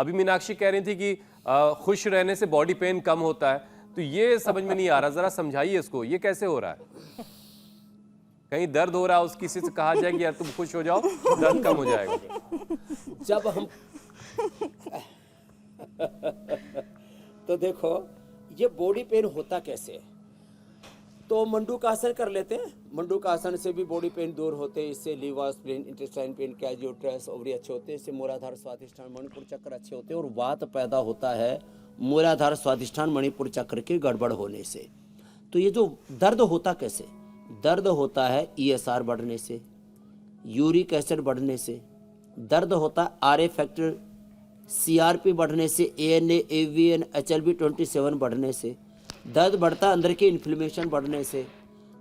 अभी मीनाक्षी कह रही थी कि खुश रहने से बॉडी पेन कम होता है, तो ये समझ में नहीं आ रहा, जरा समझाइए इसको, ये कैसे हो रहा है? कहीं दर्द हो रहा है उस किसी से कहा जाए कि यार तुम खुश हो जाओ, दर्द कम हो जाएगा। जब हम तो देखो ये बॉडी पेन होता कैसे है, तो मंडूकासन कर लेते हैं। मंडूकासन से भी बॉडी पेन दूर होते हैं, इससे लीवर, स्प्लीन, इंटेस्टाइन पेन, कैजियोट्रस, ओवरी अच्छे होते हैं, इससे मूलाधार, स्वादिष्ठान, मणिपुर चक्र अच्छे होते हैं। और वात पैदा होता है मूलाधार, स्वादिष्ठान, मणिपुर चक्र के गड़बड़ होने से। तो ये जो दर्द होता कैसे, दर्द होता है ESR बढ़ने से, यूरिक एसिड बढ़ने से, दर्द होता है RA फैक्टर, CRP बढ़ने से, ANA, AVN, HLB27 बढ़ने से, दर्द बढ़ता है अंदर के इन्फ्लेमेशन बढ़ने से,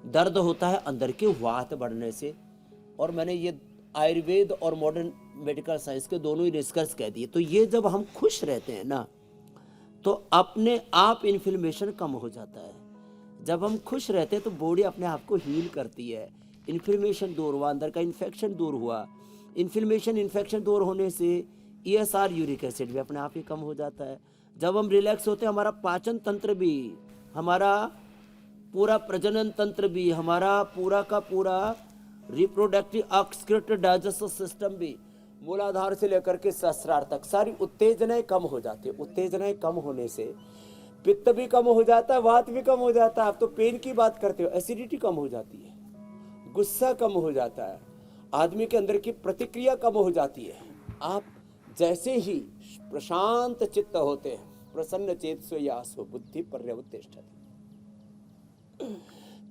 दर्द होता है अंदर के वात बढ़ने से। और मैंने ये आयुर्वेद और मॉडर्न मेडिकल साइंस के दोनों ही निष्कर्ष कह दिए। तो ये जब हम खुश रहते हैं ना, तो अपने आप इन्फ्लेमेशन कम हो जाता है। जब हम खुश रहते हैं तो बॉडी अपने आप को हील करती है, इन्फ्लेमेशन दूर हुआ, अंदर का इन्फेक्शन दूर हुआ, इन्फेक्शन दूर होने से ESR, यूरिक एसिड भी अपने आप ही कम हो जाता है। जब हम रिलैक्स होते हैं, हमारा पाचन तंत्र भी, हमारा पूरा प्रजनन तंत्र भी, हमारा पूरा का पूरा रिप्रोडक्टिव एक्सक्रीटरी डाइजेस्टिव सिस्टम भी, मूलाधार से लेकर के सहस्रार तक सारी उत्तेजनाएं कम हो जाती है। उत्तेजनाएं कम होने से पित्त भी कम हो जाता है, वात भी कम हो जाता है। आप तो पेन की बात करते हो, एसिडिटी कम हो जाती है, गुस्सा कम हो जाता है, आदमी के अंदर की प्रतिक्रिया कम हो जाती है। आप जैसे ही प्रशांत चित्त होते हैं, प्रसन्न चेतसो यासो बुद्धि पर्यवतिष्ठति,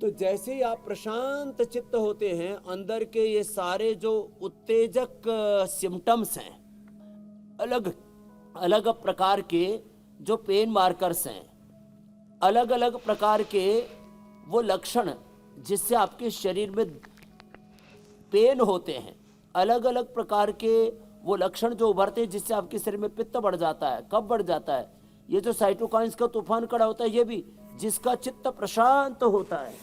तो जैसे ही आप प्रशांत चित्त होते हैं, अंदर के ये सारे जो उत्तेजक सिम्टम्स हैं, अलग अलग प्रकार के जो पेन मार्कर्स हैं, अलग अलग प्रकार के वो लक्षण जिससे आपके शरीर में पेन होते हैं, अलग अलग प्रकार के वो लक्षण जो उभरते हैं जिससे आपके शरीर में पित्त बढ़ जाता है, कफ बढ़ जाता है, ये जो साइटोकाइंस का तूफान खड़ा होता है, ये भी जिसका चित्त प्रशांत होता है,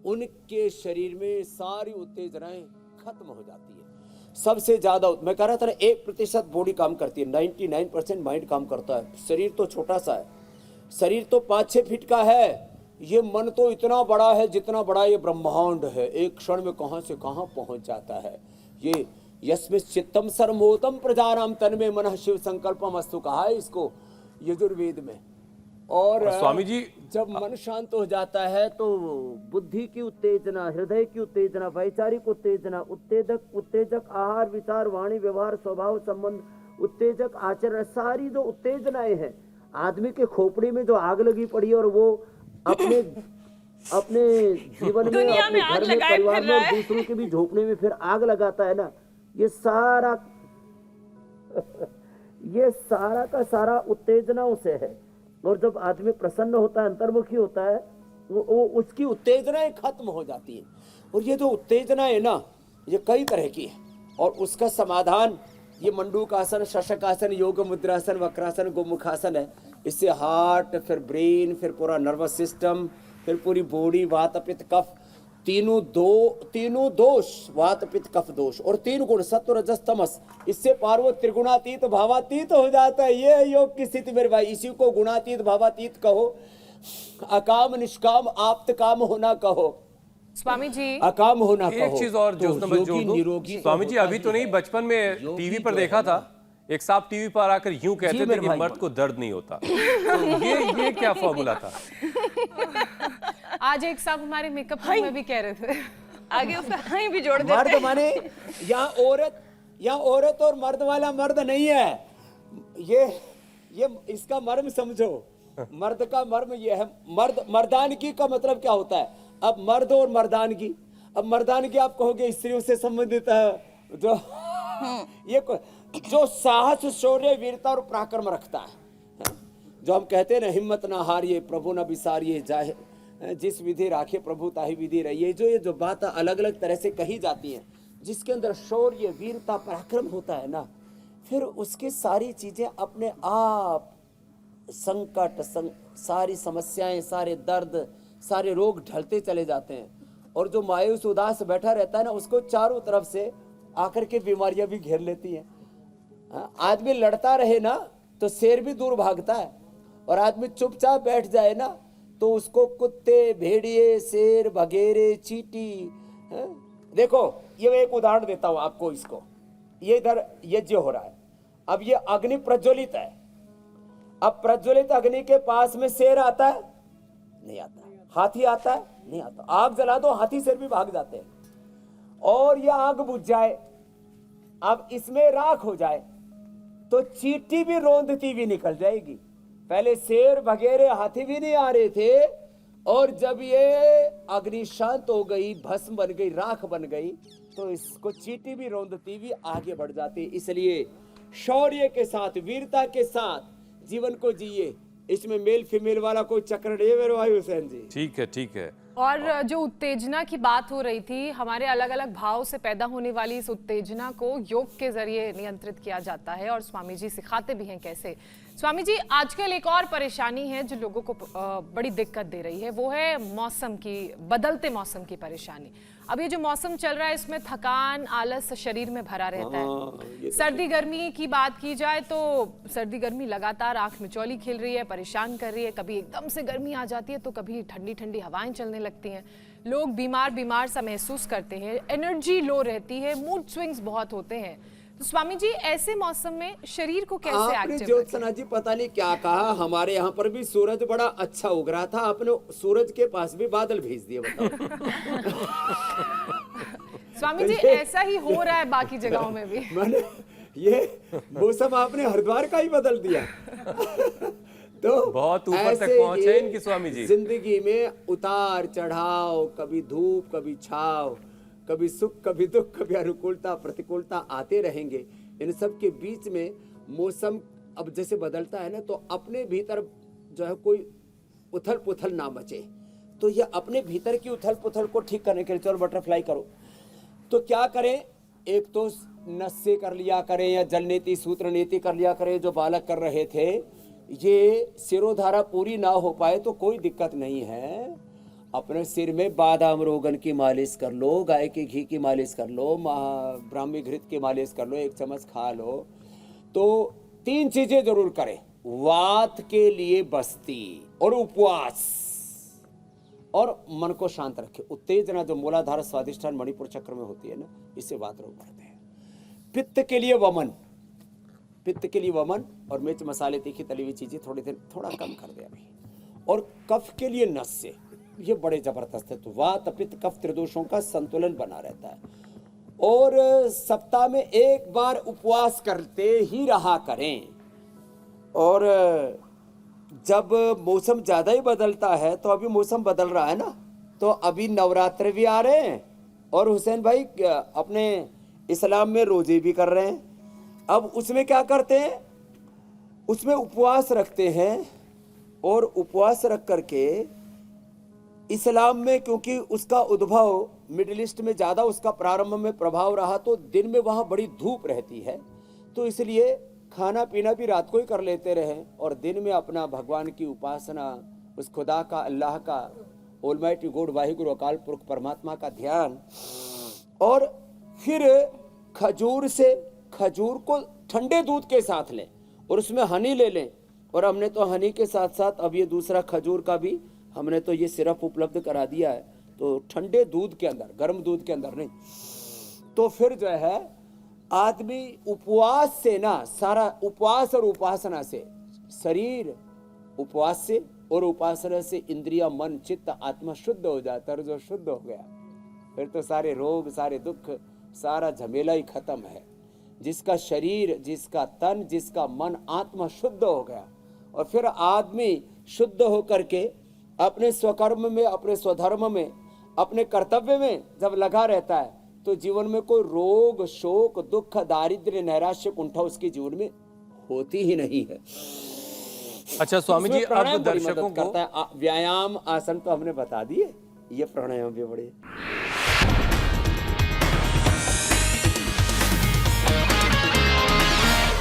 उनके शरीर में सारी उत्तेजनाएं खत्म हो जाती है। सबसे ज्यादा मैं कह रहा था ना, 1% बॉडी काम करती है, 99% माइंड काम करता है। शरीर तो छोटा सा है, शरीर तो 5-6 फीट का है, ये मन तो इतना बड़ा है जितना बड़ा ये ब्रह्मांड है, एक क्षण में कहां से कहां पहुंच जाता है। ये यस्मिन् चित्तम सर्वोत्तम प्रजानाम तन्मे मनः शिव संकल्पम अस्तु कहा है इसको यजुर्वेद में। और स्वामी जी, जब मन शांत हो जाता है तो बुद्धि की उत्तेजना, हृदय की उत्तेजना, वैचारिक उत्तेजना, उत्तेजक आहार, विचार, वाणी, व्यवहार, स्वभाव, संबंध, उत्तेजक आचरण, सारी जो उत्तेजनाएं हैं, आदमी के खोपड़ी में जो आग लगी पड़ी है और वो अपने जीवन में, अपने घर में, परिवार में और दूसरों के भी झोंपने में फिर आग लगाता है ना, ये सारा का सारा उत्तेजनाओं से है। और जब आदमी प्रसन्न होता है, अंतर्मुखी होता है, वो उसकी उत्तेजनाएं खत्म हो जाती है। और ये जो उत्तेजना है ना, ये कई तरह की है और उसका समाधान ये मंडूकासन, शशकासन, योग मुद्रासन, वक्रासन, गोमुखासन है। इससे हार्ट, फिर ब्रेन, फिर पूरा नर्वस सिस्टम, फिर पूरी बॉडी, वात पित्त कफ, तीनों दोष, वात पित्त कफ दोष और 3 गुण सत्व रजस तमस, इससे पार वो त्रिगुणातीत भावातीत हो जाता है। ये योग की स्थिति मेरे भाई, इसी को गुणातीत भावातीत कहो, अकाम निष्काम आप्त काम होना कहो, स्वामी जी अकाम होना कहो। एक चीज और जो जोड़ दूं, स्वामी जी अभी तो नहीं, बचपन में टीवी पर देखा था, एक साहब टीवी पर आकर यूं कहते थे कि मर्द को दर्द नहीं होता। तो ये क्या फॉर्मूला था? आज एक साहब हमारे मेकअप में भी कह रहे थे, आगे उसका हाई भी जोड़ देते हैं। मर्द माने यहाँ औरत और मर्द वाला मर्द नहीं है, ये इसका मर्म समझो। मर्द का मर्म ये है, मर्दानगी का मतलब क्या होता है। अब मर्द और मर्दानगी, अब मर्दानगी आप कहोगे स्त्रियों से संबंधित है, जो साहस, शौर्य, वीरता और पराक्रम रखता है, जो हम कहते हैं ना, हिम्मत ना हारिए प्रभु न बिसारिए, जाहे जिस विधि राखे प्रभु ताही विधि रहिए। ये जो बात अलग अलग तरह से कही जाती हैं, जिसके अंदर शौर्य, वीरता, पराक्रम होता है ना, फिर उसकी सारी चीजें अपने आप, संकट, सारी समस्याएं, सारे दर्द, सारे रोग ढलते चले जाते हैं। और जो मायूस उदास बैठा रहता है ना, उसको चारों तरफ से आकर के बीमारियां भी घेर लेती हैं। हाँ, आदमी लड़ता रहे ना तो शेर भी दूर भागता है, और आदमी चुपचाप बैठ जाए ना तो उसको कुत्ते, भेड़िए, शेर, बघेरे, चींटी, हाँ? देखो ये एक उदाहरण देता हूं आपको। इसको ये इधर यज्ञ हो रहा है, अब ये अग्नि प्रज्वलित है। अब प्रज्वलित अग्नि के पास में शेर आता है? नहीं आता। हाथी आता है? नहीं आता। आग जला दो, हाथी शेर भी भाग जाते हैं। और ये आग बुझ जाए, अब इसमें राख हो जाए तो चींटी भी रोंदती भी निकल जाएगी। पहले शेर, बघेरे, हाथी भी नहीं आ रहे थे, और जब ये अग्नि शांत हो गई, भस्म बन गई, राख बन गई, तो इसको चींटी भी रोंदती भी आगे बढ़ जाती। इसलिए शौर्य के साथ, वीरता के साथ जीवन को जिए। इसमें मेल फीमेल वाला कोई चक्र नहीं है मेरे भाई हुसैन जी। ठीक है, ठीक है। और जो उत्तेजना की बात हो रही थी, हमारे अलग अलग भाव से पैदा होने वाली इस उत्तेजना को योग के जरिए नियंत्रित किया जाता है, और स्वामी जी सिखाते भी हैं कैसे। स्वामी जी, आजकल एक और परेशानी है जो लोगों को बड़ी दिक्कत दे रही है, वो है मौसम की, बदलते मौसम की परेशानी। अब ये जो मौसम चल रहा है इसमें थकान, आलस शरीर में भरा रहता है। सर्दी गर्मी की बात की जाए तो सर्दी गर्मी लगातार आंख मिचौली खेल रही है, परेशान कर रही है। कभी एकदम से गर्मी आ जाती है तो कभी ठंडी ठंडी हवाएं चलने लगती हैं। लोग बीमार बीमार सा महसूस करते हैं, एनर्जी लो रहती है, मूड स्विंग्स बहुत होते हैं। तो स्वामी जी, ऐसे मौसम में शरीर को कैसे आपने एक्टिव ज्योत्सना जी पता नहीं क्या कहा, हमारे यहाँ पर भी सूरज बड़ा अच्छा उग रहा था, आपने सूरज के पास भी बादल भेज दिए, बताओ। स्वामी जी, ऐसा ही हो रहा है बाकी जगहों में भी। मैंने ये मौसम आपने हरिद्वार का ही बदल दिया। तो बहुत ऊपर तक ऐसे पहुंचे ये इनकी स्वामी जी। जिंदगी में उतार चढ़ाव, कभी धूप कभी छाव, कभी सुख कभी दुख, कभी अनुकूलता प्रतिकूलता आते रहेंगे। इन सब के बीच में मौसम अब जैसे बदलता है ना, तो अपने भीतर जो है कोई उथल पुथल ना मचे। तो ये अपने भीतर की उथल पुथल को ठीक करने के लिए, चलो बटरफ्लाई करो, तो क्या करें? एक तो नस्से कर लिया करें, या जल नीति, सूत्र नीति कर लिया करें, जो बालक कर रहे थे। ये सिरोधारा पूरी ना हो पाए तो कोई दिक्कत नहीं है, अपने सिर में बादाम रोगन की मालिश कर लो, गाय के घी की मालिश कर लो, ब्राह्मी घृत की मालिश कर लो, 1 चम्मच खा लो। तो 3 चीजें जरूर करें, वात के लिए बस्ती और उपवास, और मन को शांत रखे। उत्तेजना जो मूलाधार स्वादिष्ठान मणिपुर चक्र में होती है ना, इससे वात रोग बढ़ते हैं। पित्त के लिए वमन, पित्त के लिए वमन, और मिर्च मसाले तीखी तली हुई चीजें थोड़ा कम कर दे अभी। और कफ के लिए नस्से, ये बड़े जबरदस्त है। तो वात पित्त कफ त्रिदोषों का संतुलन बना रहता है। और सप्ताह में 1 बार उपवास करते ही रहा करें। और जब मौसम ज्यादा ही बदलता है, तो अभी मौसम बदल रहा है ना, तो अभी नवरात्र भी आ रहे हैं, और हुसैन भाई अपने इस्लाम में रोजे भी कर रहे हैं। अब उसमें क्या करते हैं? उसमें उपवास रखते हैं, और उपवास रख करके इस्लाम में, क्योंकि उसका उद्भव मिडिल ईस्ट में ज़्यादा उसका प्रारंभ में प्रभाव रहा, तो दिन में वहाँ बड़ी धूप रहती है, तो इसलिए खाना पीना भी रात को ही कर लेते रहे, और दिन में अपना भगवान की उपासना, उस खुदा का, अल्लाह का, ऑलमाइटी गॉड वाहिगुरु अकाल पुरख परमात्मा का ध्यान। और फिर खजूर को ठंडे दूध के साथ लें, और उसमें हनी ले लें। और हमने तो हनी के साथ साथ अब ये दूसरा खजूर का भी हमने तो ये सिरप उपलब्ध करा दिया है, तो ठंडे दूध के अंदर, गर्म दूध के अंदर नहीं। तो फिर जो है आदमी उपवास से ना, सारा उपवास और उपासना से शरीर, उपवास से और उपासना से इंद्रिया, मन, चित्त, आत्मा शुद्ध हो जाता है। और जो शुद्ध हो गया फिर तो सारे रोग, सारे दुख, सारा झमेला ही खत्म है। जिसका शरीर, जिसका तन, जिसका मन, आत्मा शुद्ध हो गया, और फिर आदमी शुद्ध होकर के अपने स्वकर्म में, अपने स्वधर्म में, अपने कर्तव्य में जब लगा रहता है, तो जीवन में कोई रोग, शोक, दुख, दारिद्र्य, नैराश्य, कुंठा उसके जीवन में होती ही नहीं है। अच्छा स्वामी जी, अब दर्शकों को करता है व्यायाम, आसन तो हमने बता दिए, ये प्राणायाम भी बड़े